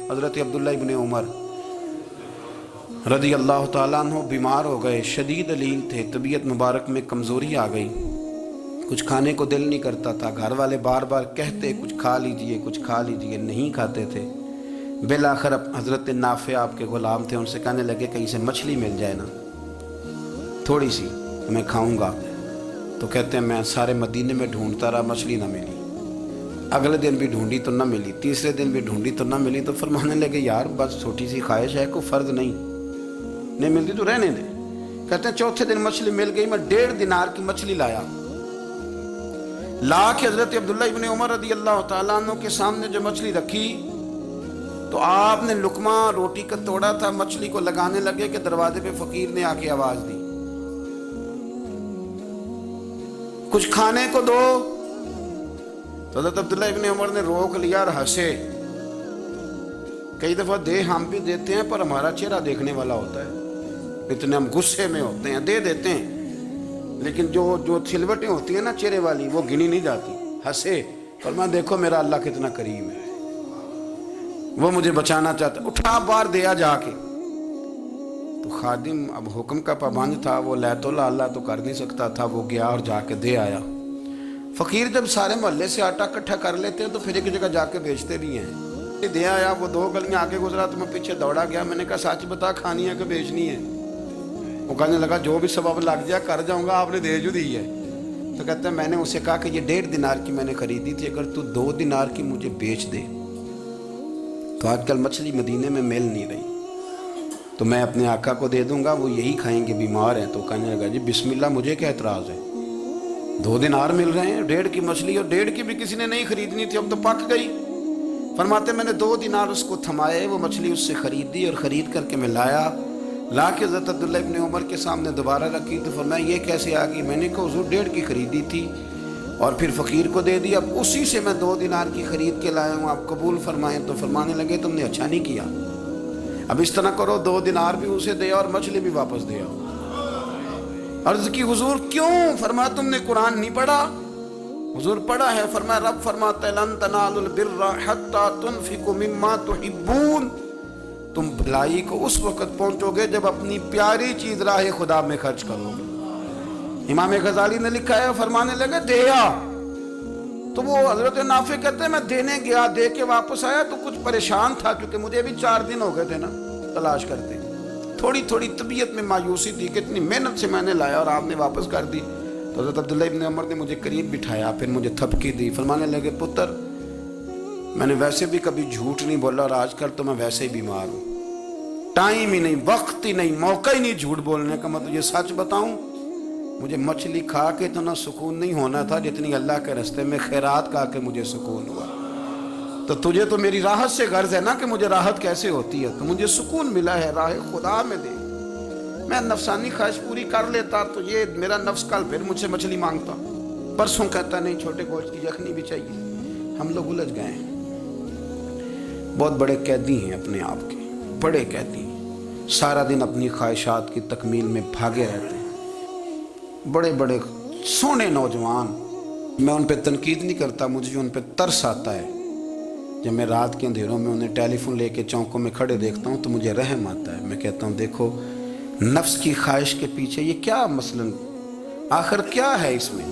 حضرت عبداللہ ابن عمر رضی اللہ تعالیٰ عنہ بیمار ہو گئے، شدید علیل تھے، طبیعت مبارک میں کمزوری آ گئی، کچھ کھانے کو دل نہیں کرتا تھا، گھر والے بار بار کہتے کچھ کھا لیجئے کچھ کھا لیجئے، نہیں کھاتے تھے۔ بالآخر حضرت نافع آپ کے غلام تھے، ان سے کہنے لگے کہیں سے مچھلی مل جائے نا تھوڑی سی، میں کھاؤں گا۔ تو کہتے ہیں میں سارے مدینے میں ڈھونڈتا رہا، مچھلی نہ ملی، اگلے دن بھی ڈھونڈی تو نہ ملی، تیسرے دن بھی ڈھونڈی تو نہ ملی، تو فرمانے لگے یار بس چھوٹی سی خواہش ہے، کوئی فرض نہیں ملتی تو رہنے دے۔ کہتے ہیں چوتھے دن مچھلی مل گئی، میں 1.5 دینار کی مچھلی لا کے حضرت عبداللہ ابن عمر رضی اللہ تعالیٰ عنہ کے سامنے جو مچھلی رکھی تو آپ نے لقمہ روٹی کا توڑا تھا، مچھلی کو لگانے لگے کہ دروازے پہ فقیر نے آ کے آواز دی کچھ کھانے کو دو۔ تو حضرت عبداللہ ابن عمر نے روک لیا اور ہنسے۔ کئی دفعہ دے ہم بھی دیتے ہیں پر ہمارا چہرہ دیکھنے والا ہوتا ہے، اتنے ہم غصے میں ہوتے ہیں، دے دیتے ہیں، لیکن جو چھلوٹیں ہوتی ہیں نا چہرے والی وہ گنی نہیں جاتی۔ ہنسے، فرمایا دیکھو میرا اللہ کتنا کریم ہے، وہ مجھے بچانا چاہتا ہے، اٹھا بار دیا جا کے۔ تو خادم اب حکم کا پابند تھا، وہ لیت اللہ تو کر نہیں سکتا تھا، وہ گیا اور جا کے دے آیا۔ فقیر جب سارے محلے سے آٹا اکٹھا کر لیتے ہیں تو پھر ایک جگہ جا کے بیچتے بھی ہیں۔ دے آیا، وہ 2 گلیاں آگے گزرا تو میں پیچھے دوڑا گیا، میں نے کہا سچ بتا کھانی ہے کہ بیچنی ہے؟ وہ کہنے لگا جو بھی سبب لگ جائے کر جاؤں گا، آپ نے دے جو دی ہے۔ تو کہتا ہے میں نے اسے کہا کہ یہ 1.5 دینار کی میں نے خریدی تھی، اگر تو 2 دینار کی مجھے بیچ دے تو آج کل مچھلی مدینے میں مل نہیں رہی، تو میں اپنے آقا کو دے دوں گا، وہ یہی کھائیں گے، بیمار ہیں۔ تو کہنے لگا جی بسم اللہ، مجھے کیا اعتراض ہے، 2 دینار مل رہے ہیں، 1.5 کی مچھلی، اور 1.5 کی بھی کسی نے نہیں خریدنی تھی، اب تو پک گئی۔ فرماتے میں نے 2 دینار اس کو تھمائے، وہ مچھلی اس سے خریدی اور خرید کر کے میں لا کے حضرت عبداللہ ابن عمر کے سامنے دوبارہ رکھی۔ تو فرمایا یہ کیسے آ گئی؟ میں نے کہا حضور 1.5 کی خریدی تھی اور پھر فقیر کو دے دی، اب اسی سے میں 2 دینار کی خرید کے لایا ہوں، آپ قبول فرمائیں۔ تو فرمانے لگے تم نے اچھا نہیں کیا، اب اس طرح کرو 2 دینار بھی اسے دے اور مچھلی بھی واپس دے آؤ۔ عرض کی حضور کیوں؟ فرمایا تم نے قرآن نہیں پڑھا؟ حضور پڑھا ہے۔ فرمایا رب فرماتا ہے لن تنالوا البر حتی تنفقوا مما تحبون، تم بھلائی کو اس وقت پہنچو گے جب اپنی پیاری چیز راہ خدا میں خرچ کرو گے۔ امام غزالی نے لکھا ہے، فرمانے لگے دے آ۔ تو وہ حضرت نافع کہتے ہیں میں دینے گیا، دے کے واپس آیا تو کچھ پریشان تھا، کیونکہ مجھے بھی 4 دن ہو گئے تھے نا تلاش کرتے، تھوڑی طبیعت میں مایوسی تھی کہ اتنی محنت سے میں نے لایا اور آپ نے واپس کر دی۔ تو حضرت عبداللہ ابن عمر نے مجھے قریب بٹھایا، پھر مجھے تھپکی دی، فرمانے لگے پتر میں نے ویسے بھی کبھی جھوٹ نہیں بولا، اور آج کل تو میں ویسے ہی بیمار ہوں، ٹائم ہی نہیں، وقت ہی نہیں، موقع ہی نہیں جھوٹ بولنے کا۔ میں تجھے سچ بتاؤں، مجھے مچھلی کھا کے اتنا سکون نہیں ہونا تھا جتنی اللہ کے راستے میں خیرات کھا کے مجھے سکون ہوا۔ تو تجھے تو میری راحت سے غرض ہے نا کہ مجھے راحت کیسے ہوتی ہے، تو مجھے سکون ملا ہے راہ خدا میں دے، میں نفسانی خواہش پوری کر لیتا تو یہ میرا نفس کل پھر مجھ سے مچھلی مانگتا، پرسوں کہتا نہیں چھوٹے گوشت کی یخنی بھی چاہیے۔ ہم لوگ الجھ گئے ہیں، بہت بڑے قیدی ہیں اپنے آپ کے، بڑے قیدی ہیں، سارا دن اپنی خواہشات کی تکمیل میں بھاگے رہتے ہیں، بڑے بڑے سونے نوجوان۔ میں ان پہ تنقید نہیں کرتا، مجھے ان پہ ترس آتا ہے۔ جب میں رات کے اندھیروں میں انہیں ٹیلی فون لے کے چوکوں میں کھڑے دیکھتا ہوں تو مجھے رحم آتا ہے۔ میں کہتا ہوں دیکھو نفس کی خواہش کے پیچھے یہ کیا مثلاً آخر کیا ہے اس میں؟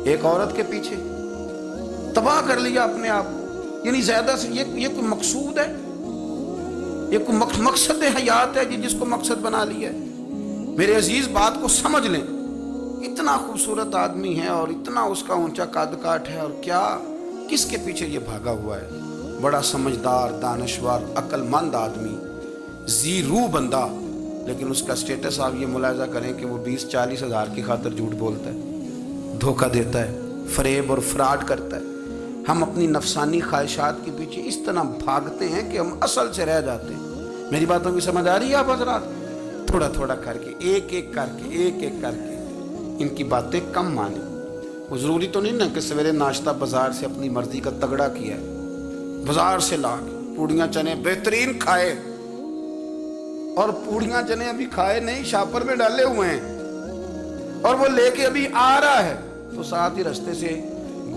ایک عورت کے پیچھے تباہ کر لیا اپنے آپ، یعنی زیادہ سے یہ کوئی مقصود ہے؟ یہ کوئی مقصد حیات ہے جس کو مقصد بنا لیا ہے؟ میرے عزیز بات کو سمجھ لیں، اتنا خوبصورت آدمی ہے اور اتنا اس کا اونچا قد کاٹ ہے، اور کیا کس کے پیچھے یہ بھاگا ہوا ہے؟ بڑا سمجھدار، دانشور، عقل مند آدمی، ذی روح بندہ، لیکن اس کا سٹیٹس آپ یہ ملاحظہ کریں کہ وہ 20-40 ہزار کی خاطر جھوٹ بولتا ہے، دھوکہ دیتا ہے، فریب اور فراڈ کرتا ہے۔ ہم اپنی نفسانی خواہشات کے پیچھے اس طرح بھاگتے ہیں کہ ہم اصل سے رہ جاتے ہیں۔ میری باتوں کی سمجھ آ رہی ہے آپ حضرات؟ تھوڑا تھوڑا کر کے، ایک ایک کر کے ان کی باتیں کم مانیں۔ وہ ضروری تو نہیں نا کہ سویرے ناشتہ بازار سے اپنی مرضی کا تگڑا کیا ہے، بازار سے لا کے پوڑیاں چنے بہترین کھائے، اور پوڑیاں چنے ابھی کھائے نہیں، شاپر میں ڈالے ہوئے ہیں، اور وہ لے کے ابھی آ رہا ہے تو ساتھ ہی رستے سے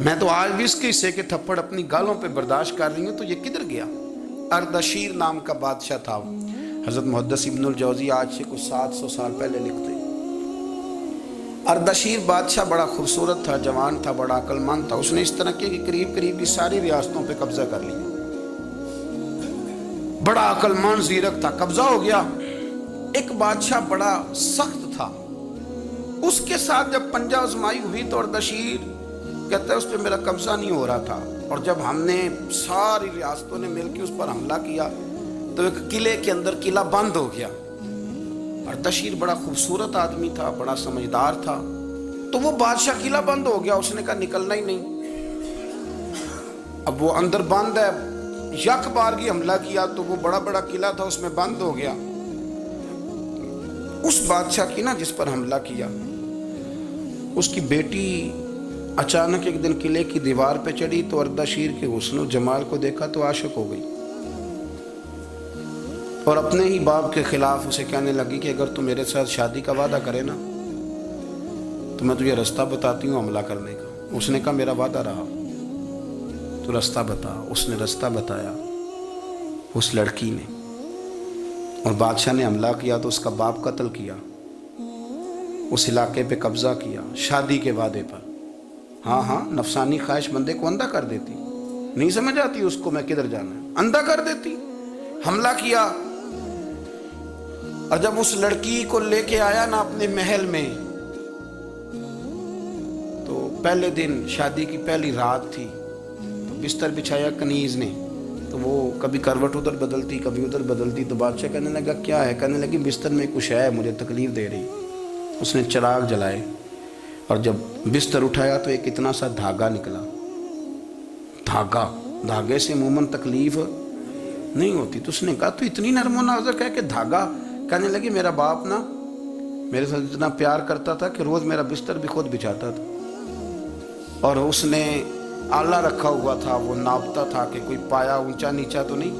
میں تو آج بھی اس کے حصے کے تھپڑ اپنی گالوں پہ برداشت کر رہی ہوں، تو یہ کدھر گیا؟ اردشیر نام کا بادشاہ تھا، حضرت محدث ابن الجوزی آج سے کچھ 700 سال پہلے لکھتے ہیں۔ اردشیر بادشاہ بڑا خوبصورت تھا، جوان تھا، بڑا عقل مند تھا۔ اس نے اس طرح کی قریب قریب کی ساری ریاستوں پہ قبضہ کر لیا۔ بڑا عقل مند زیرک تھا، قبضہ ہو گیا۔ ایک بادشاہ بڑا سخت تھا، اس کے ساتھ جب پنجہ آزمائی ہوئی تو اردشیر کہتا ہے اس پہ میرا قبضہ نہیں ہو رہا تھا، اور جب ہم نے ساری ریاستوں نے مل کے اس پر حملہ کیا تو ایک قلعے کے اندر قلعہ بند ہو گیا۔ اردشیر بڑا خوبصورت آدمی تھا، بڑا سمجھدار تھا، تو وہ بادشاہ قلعہ بند ہو گیا، اس نے کہا نکلنا ہی نہیں۔ اب وہ اندر بند ہے، یک بارگی حملہ کیا تو وہ بڑا بڑا قلعہ تھا اس میں بند ہو گیا۔ اس بادشاہ کی نا جس پر حملہ کیا، اس کی بیٹی اچانک ایک دن قلعے کی دیوار پہ چڑھی تو اردشیر کے حسن و جمال کو دیکھا تو عاشق ہو گئی، اور اپنے ہی باپ کے خلاف اسے کہنے لگی کہ اگر تو میرے ساتھ شادی کا وعدہ کرے نا تو میں تجھے رستہ بتاتی ہوں حملہ کرنے کا۔ اس نے کہا میرا وعدہ رہا، تو رستہ بتا۔ اس نے رستہ بتایا اس لڑکی نے، اور بادشاہ نے حملہ کیا تو اس کا باپ قتل کیا، اس علاقے پہ قبضہ کیا شادی کے وعدے پر۔ ہاں ہاں، نفسانی خواہش بندے کو اندھا کر دیتی، نہیں سمجھ آتی اس کو میں کدھر جانا ہے، اندھا کر دیتی۔ حملہ کیا، اور جب اس لڑکی کو لے کے آیا نا اپنے محل میں، تو پہلے دن شادی کی پہلی رات تھی، تو بستر بچھایا کنیز نے، تو وہ کبھی کروٹ ادھر بدلتی کبھی ادھر بدلتی، تو بادشاہ کہنے لگا کیا ہے؟ کہنے لگی بستر میں کچھ ہے، مجھے تکلیف دے رہی۔ اس نے چراغ جلائے اور جب بستر اٹھایا تو ایک اتنا سا دھاگا نکلا۔ دھاگے سے عموماً تکلیف نہیں ہوتی، تو اس نے کہا تو اتنی نرم و نازک ہے کہ دھاگا؟ کہنے لگی میرا باپ نا میرے ساتھ اتنا پیار کرتا تھا کہ روز میرا بستر بھی خود بچھاتا تھا، اور اس نے آلہ رکھا ہوا تھا، وہ ناپتا تھا کہ کوئی پایا اونچا نیچا تو نہیں،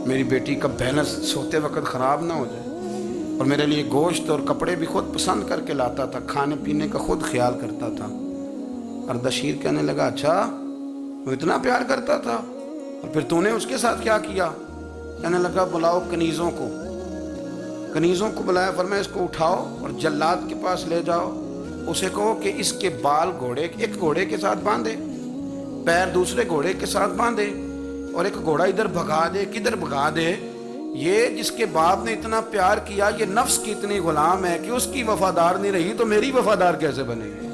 میری بیٹی کا بیلنس سوتے وقت خراب نہ ہو جائے، اور میرے لیے گوشت اور کپڑے بھی خود پسند کر کے لاتا تھا، کھانے پینے کا خود خیال کرتا تھا۔ اردشیر کہنے لگا اچھا وہ اتنا پیار کرتا تھا، اور پھر تو نے اس کے ساتھ کیا کیا؟ کہنے لگا بلاؤ کنیزوں کو بلایا، فرمایا اس کو اٹھاؤ اور جلاد کے پاس لے جاؤ، اسے کہو کہ اس کے بال ایک گھوڑے کے ساتھ باندھے، پیر دوسرے گھوڑے کے ساتھ باندھے، اور ایک گھوڑا ادھر بھگا دے، کدھر بھگا دے۔ یہ جس کے باپ نے اتنا پیار کیا، یہ نفس کی اتنی غلام ہے کہ اس کی وفادار نہیں رہی تو میری وفادار کیسے بنے گی؟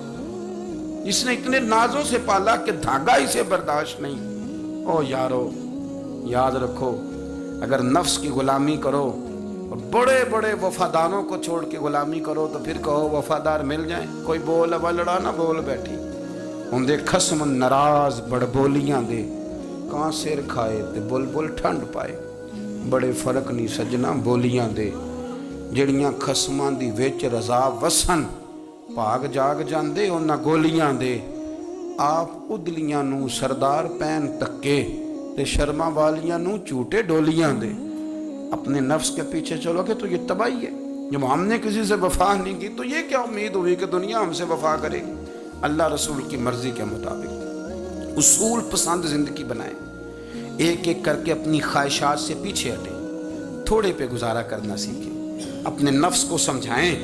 جس نے اتنے نازوں سے پالا کہ دھاگا اسے برداشت نہیں۔ او یارو، یاد رکھو، اگر نفس کی غلامی کرو اور بڑے بڑے وفاداروں کو چھوڑ کے غلامی کرو تو پھر کہو وفادار مل جائیں۔ کوئی بول ابا لڑا نہ بول بیٹھی، اندے خسم ناراض بڑ بولیاں دے، کہاں سر کھائے تے بلبل ٹھنڈ پائے۔ بڑے فرق نہیں سجنا بولیاں دے، جڑیاں خسماں دی وچ رضا وسن، پاگ جاگ جاندے انہاں گولیاں دے۔ آپ ادلیاں نو سردار پین تکے تے شرما والیاں نو چوٹے ڈولیاں دے۔ اپنے نفس کے پیچھے چلو گے تو یہ تباہی ہے۔ جب ہم نے کسی سے وفا نہیں کی تو یہ کیا امید ہوئی کہ دنیا ہم سے وفا کرے گی؟ اللہ رسول کی مرضی کے مطابق اصول پسند زندگی بنائیں، ایک ایک کر کے اپنی خواہشات سے پیچھے ہٹیں، تھوڑے پہ گزارا کرنا سیکھیں، اپنے نفس کو سمجھائیں۔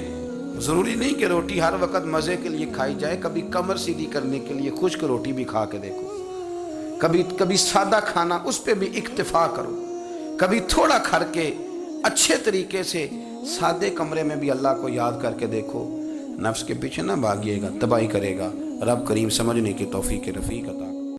ضروری نہیں کہ روٹی ہر وقت مزے کے لیے کھائی جائے، کبھی کمر سیدھی کرنے کے لیے خشک روٹی بھی کھا کے دیکھو، کبھی سادہ کھانا اس پہ بھی اکتفا کرو، کبھی تھوڑا کھر کے اچھے طریقے سے سادے کمرے میں بھی اللہ کو یاد کر کے دیکھو۔ نفس کے پیچھے نہ بھاگیے گا، تباہی کرے گا۔ رب کریم سمجھنے کی توفیق رفیق عطا